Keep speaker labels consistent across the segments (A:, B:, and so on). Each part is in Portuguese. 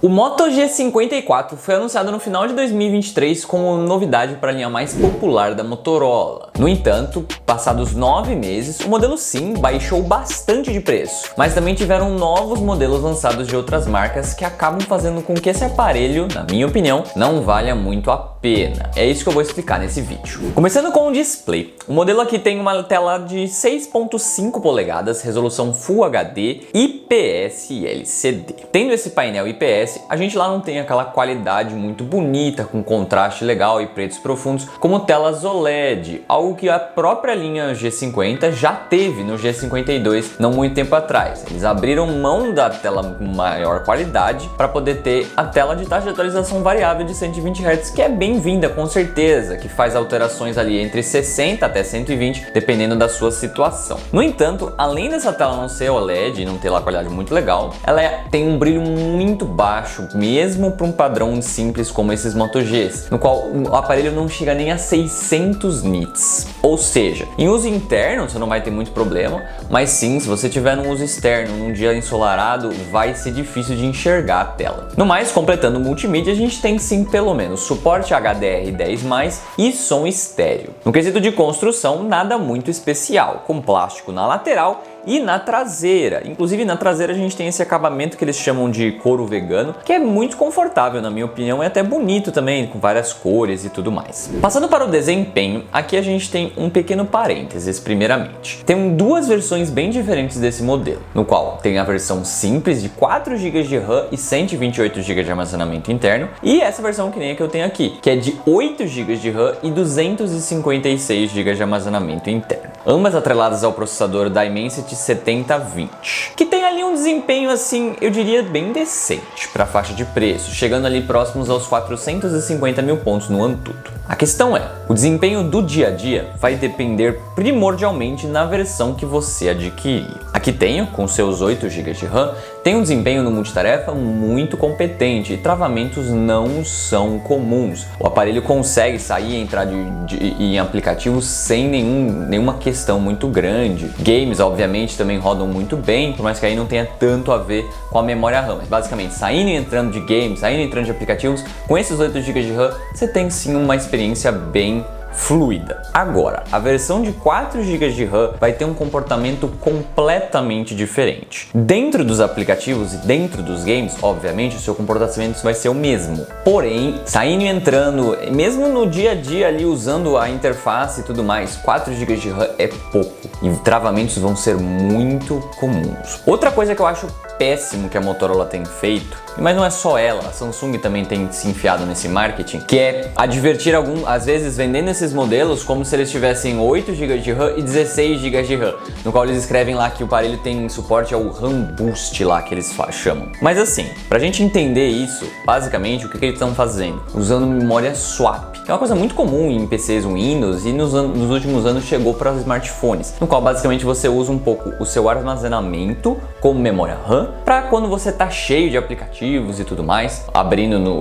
A: O Moto G54 foi anunciado no final de 2023 como novidade para a linha mais popular da Motorola. No entanto, passados 9 meses, o modelo sim baixou bastante de preço, mas também tiveram novos modelos lançados de outras marcas que acabam fazendo com que esse aparelho, na minha opinião, não valha muito a pena. É isso que eu vou explicar nesse vídeo. Começando com o display. O modelo aqui tem uma tela de 6.5 polegadas, resolução Full HD, IPS e LCD. Tendo esse painel IPS, a gente lá não tem aquela qualidade muito bonita, com contraste legal e pretos profundos, como telas OLED, algo que a própria linha G50 já teve no G52 não muito tempo atrás. Eles abriram mão da tela com maior qualidade para poder ter a tela de taxa de atualização variável de 120 Hz, que é bem-vinda com certeza, que faz alterações ali entre 60 até 120, dependendo da sua situação. No entanto, além dessa tela não ser OLED e não ter lá qualidade muito legal, ela tem um brilho muito baixo, mesmo para um padrão simples como esses Moto Gs, no qual o aparelho não chega nem a 600 nits. Ou seja, em uso interno você não vai ter muito problema, mas sim, se você tiver num uso externo, num dia ensolarado, vai ser difícil de enxergar a tela. No mais, completando o multimídia, a gente tem sim pelo menos suporte HDR10+, e som estéreo. No quesito de construção, nada muito especial, com plástico na lateral e na traseira. Inclusive na traseira a gente tem esse acabamento que eles chamam de couro vegano, que é muito confortável na minha opinião, e até bonito também, com várias cores e tudo mais. Passando para o desempenho, aqui a gente tem um pequeno parênteses primeiramente. Tem duas versões bem diferentes desse modelo, no qual tem a versão simples de 4 GB de RAM e 128 GB de armazenamento interno, e essa versão que nem a que eu tenho aqui, que é de 8 GB de RAM e 256 GB de armazenamento interno. Ambas atreladas ao processador Dimensity 7020, que tem ali um desempenho assim, eu diria bem decente para a faixa de preço, chegando ali próximos aos 450 mil pontos no Antutu. A questão é, o desempenho do dia a dia vai depender primordialmente na versão que você adquirir. Aqui tenho, com seus 8 GB de RAM, tem um desempenho no multitarefa muito competente e travamentos não são comuns. O aparelho consegue sair e entrar em aplicativos sem nenhuma questão muito grande. Games, obviamente, também rodam muito bem, por mais que aí não tenha tanto a ver com a memória RAM. Mas basicamente, saindo e entrando de games, saindo e entrando de aplicativos, com esses 8 GB de RAM, você tem sim uma experiência bem fluida. Agora, a versão de 4 GB de RAM vai ter um comportamento completamente diferente. Dentro dos aplicativos e dentro dos games, obviamente, o seu comportamento vai ser o mesmo. Porém, saindo e entrando, mesmo no dia a dia ali usando a interface e tudo mais, 4 GB de RAM é pouco e travamentos vão ser muito comuns. Outra coisa que eu acho péssimo que a Motorola tem feito, mas não é só ela, a Samsung também tem se enfiado nesse marketing, que é advertir às vezes vendendo esses modelos como se eles tivessem 8 GB de RAM e 16 GB de RAM, no qual eles escrevem lá que o aparelho tem suporte ao RAM Boost lá, que eles chamam. Mas assim, pra gente entender isso, basicamente o que eles estão fazendo? Usando memória swap, que é uma coisa muito comum em PCs Windows e nos últimos anos chegou para os smartphones, no qual basicamente você usa um pouco o seu armazenamento como memória RAM, para quando você tá cheio de aplicativos e tudo mais,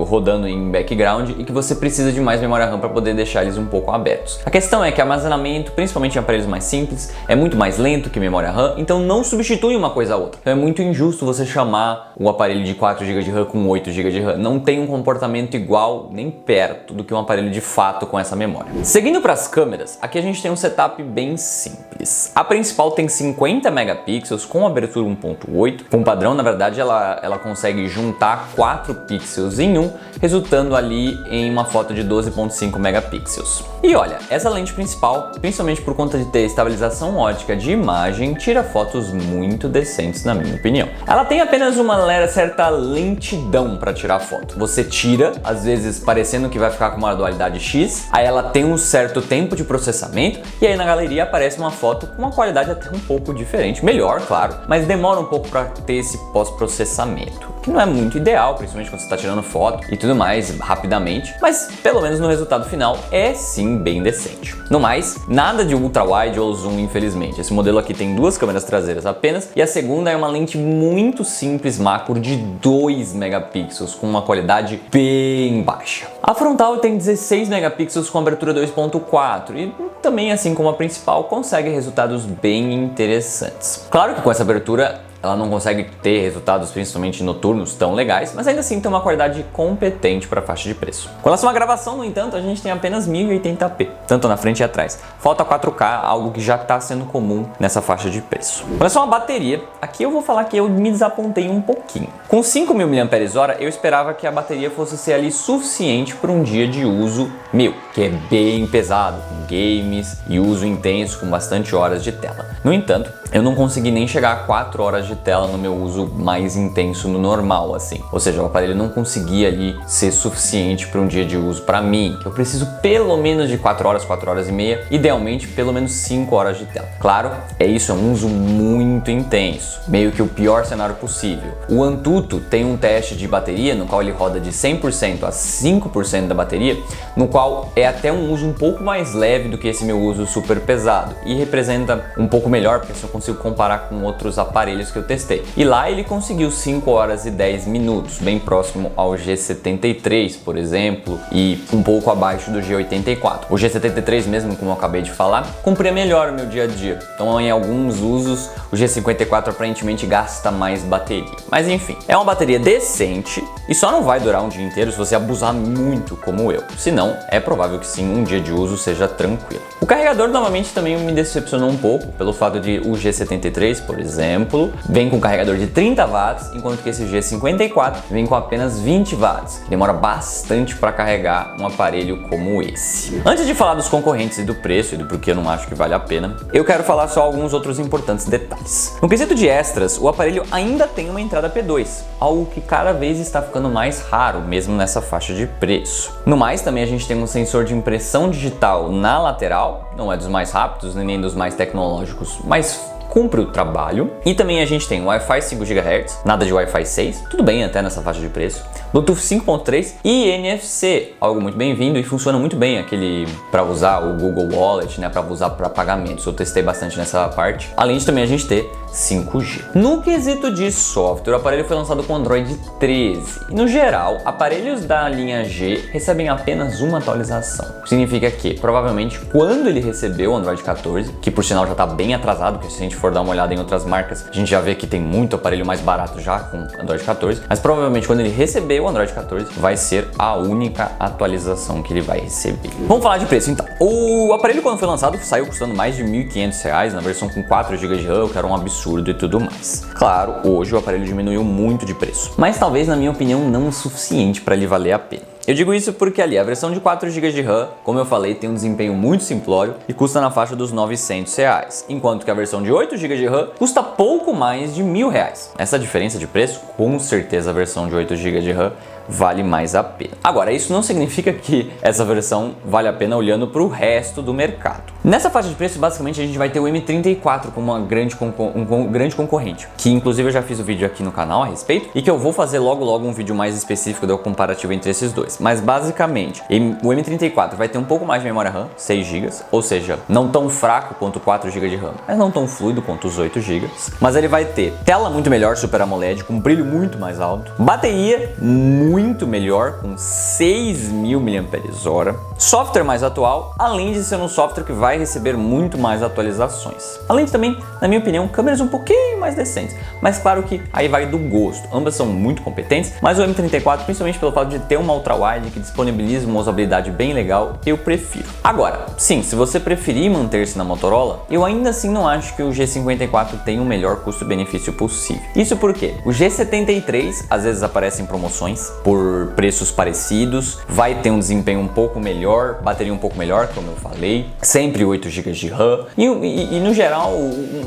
A: rodando em background, e que você precisa de mais memória RAM para poder deixar eles um pouco abertos. A questão é que armazenamento, principalmente em aparelhos mais simples, é muito mais lento que memória RAM, então não substitui uma coisa a outra. Então é muito injusto você chamar o aparelho de 4 GB de RAM com 8 GB de RAM. Não tem um comportamento igual, nem perto, do que um aparelho de fato com essa memória. Seguindo para as câmeras, aqui a gente tem um setup bem simples. A principal tem 50 megapixels com abertura 1.8, com padrão, na verdade, ela consegue juntar 4 pixels em um, resultando ali em uma foto de 12.5 megapixels. E olha, essa lente principal, principalmente por conta de ter estabilização ótica de imagem, tira fotos muito decentes na minha opinião. Ela tem apenas uma certa lentidão para tirar foto. Você tira, às vezes parecendo que vai ficar com uma dualidade X, aí ela tem um certo tempo de processamento e aí na galeria aparece uma foto com uma qualidade até um pouco diferente, melhor, claro, mas demora um pouco para ter esse pós-processamento, que não é muito ideal, principalmente quando você está tirando foto e tudo mais rapidamente, mas pelo menos no resultado final é sim bem decente. No mais, nada de ultra-wide ou zoom, infelizmente. Esse modelo aqui tem 2 câmeras traseiras apenas e a segunda é uma lente muito simples macro de 2 megapixels com uma qualidade bem baixa. A frontal tem 16 megapixels com abertura 2.4 e também, assim como a principal, consegue resultados bem interessantes. Claro que com essa abertura ela não consegue ter resultados, principalmente noturnos, tão legais, mas ainda assim tem uma qualidade competente para a faixa de preço. Com relação à gravação, no entanto, a gente tem apenas 1080p, tanto na frente e atrás. Falta 4K, algo que já está sendo comum nessa faixa de preço. Com relação à bateria, aqui eu vou falar que eu me desapontei um pouquinho. Com 5.000 mAh, eu esperava que a bateria fosse ser ali suficiente para um dia de uso meu, que é bem pesado, com games e uso intenso, com bastante horas de tela. No entanto, eu não consegui nem chegar a 4 horas de tela no meu uso mais intenso no normal, assim. Ou seja, o aparelho não conseguia ali ser suficiente para um dia de uso para mim, que eu preciso pelo menos de 4 horas e meia, idealmente pelo menos 5 horas de tela. Claro, isso é um uso muito intenso, meio que o pior cenário possível. O Antutu tem um teste de bateria no qual ele roda de 100% a 5% da bateria, no qual é até um uso um pouco mais leve do que esse meu uso super pesado e representa um pouco melhor, porque se eu consigo comparar com outros aparelhos que eu testei. E lá ele conseguiu 5 horas e 10 minutos, bem próximo ao G73, por exemplo, e um pouco abaixo do G84. O G73 mesmo, como eu acabei de falar, cumpria melhor o meu dia a dia. Então, em alguns usos, o G54 aparentemente gasta mais bateria. Mas enfim, é uma bateria decente e só não vai durar um dia inteiro se você abusar muito como eu. Se não, é provável que sim, um dia de uso seja tranquilo. O carregador novamente também me decepcionou um pouco, pelo fato de o G73, por exemplo, vem com carregador de 30 watts, enquanto que esse G54 vem com apenas 20 watts, que demora bastante para carregar um aparelho como esse. Antes de falar dos concorrentes e do preço e do porquê eu não acho que vale a pena, eu quero falar só alguns outros importantes detalhes. No quesito de extras, o aparelho ainda tem uma entrada P2, algo que cada vez está ficando mais raro, mesmo nessa faixa de preço. No mais, também a gente tem um sensor de impressão digital na lateral, não é dos mais rápidos nem dos mais tecnológicos, mas cumpre o trabalho. E também a gente tem Wi-Fi 5 GHz, nada de Wi-Fi 6, tudo bem até nessa faixa de preço, Bluetooth 5.3 e NFC, algo muito bem-vindo e funciona muito bem aquele para usar o Google Wallet, né, para usar para pagamentos. Eu testei bastante nessa parte. Além de também a gente ter 5G. No quesito de software, o aparelho foi lançado com Android 13. E no geral, aparelhos da linha G recebem apenas uma atualização. Significa que, provavelmente, quando ele recebeu o Android 14, que por sinal já está bem atrasado, porque se a gente for dar uma olhada em outras marcas, a gente já vê que tem muito aparelho mais barato já com Android 14, mas provavelmente quando ele receber o Android 14, vai ser a única atualização que ele vai receber. Vamos falar de preço então. O aparelho, quando foi lançado, saiu custando mais de R$ 1.500 na versão com 4 GB de RAM, que era um absurdo e tudo mais. Claro, hoje o aparelho diminuiu muito de preço, mas talvez, na minha opinião, não o suficiente para ele valer a pena. Eu digo isso porque ali a versão de 4 GB de RAM, como eu falei, tem um desempenho muito simplório e custa na faixa dos R$ 900, enquanto que a versão de 8 GB de RAM custa pouco mais de R$ 1.000. Essa diferença de preço, com certeza a versão de 8 GB de RAM vale mais a pena. Agora, isso não significa que essa versão vale a pena olhando para o resto do mercado. Nessa faixa de preço, basicamente, a gente vai ter o M34 como um grande concorrente, que inclusive eu já fiz o vídeo aqui no canal a respeito e que eu vou fazer logo um vídeo mais específico do comparativo entre esses dois. Mas basicamente, o M34 vai ter um pouco mais de memória RAM, 6 GB, ou seja, não tão fraco quanto o 4 GB de RAM, mas não tão fluido quanto os 8 GB. Mas ele vai ter tela muito melhor, Super AMOLED, com brilho muito mais alto, bateria muito melhor, com 6.000 mAh, software mais atual, além de ser um software que vai receber muito mais atualizações. Além de também, na minha opinião, câmeras um pouquinho mais decentes, mas claro que aí vai do gosto. Ambas são muito competentes, mas o M34, principalmente pelo fato de ter uma ultra-wide que disponibiliza uma usabilidade bem legal, eu prefiro. Agora, sim, se você preferir manter-se na Motorola, eu ainda assim não acho que o G54 tem o melhor custo-benefício possível. Isso porque o G73 às vezes aparece em promoções por preços parecidos, vai ter um desempenho um pouco melhor, bateria um pouco melhor, como eu falei, sempre 8 GB de RAM e no geral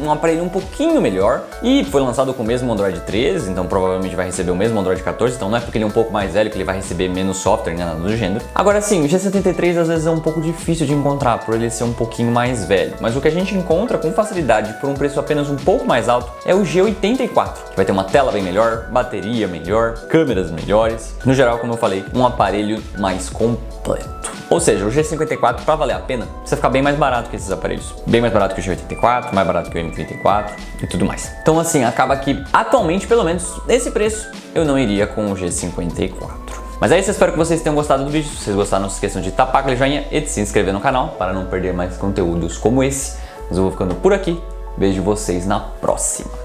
A: um aparelho um pouquinho melhor, e foi lançado com o mesmo Android 13, então provavelmente vai receber o mesmo Android 14, então não é porque ele é um pouco mais velho que ele vai receber menos software, nem nada do gênero. Agora sim, o G73 às vezes é um pouco difícil de encontrar por ele ser um pouquinho mais velho, mas o que a gente encontra com facilidade por um preço apenas um pouco mais alto é o G84, que vai ter uma tela bem melhor, bateria melhor, câmeras melhores, no geral, como eu falei, um aparelho mais completo. Ou seja, o G54, para valer a pena, precisa ficar bem mais barato que esses aparelhos. Bem mais barato que o G84, mais barato que o M34 e tudo mais. Então assim, acaba que atualmente, pelo menos nesse preço, eu não iria com o G54. Mas é isso, eu espero que vocês tenham gostado do vídeo. Se vocês gostaram, não se esqueçam de tapar aquele joinha e de se inscrever no canal para não perder mais conteúdos como esse. Mas eu vou ficando por aqui. Vejo vocês na próxima.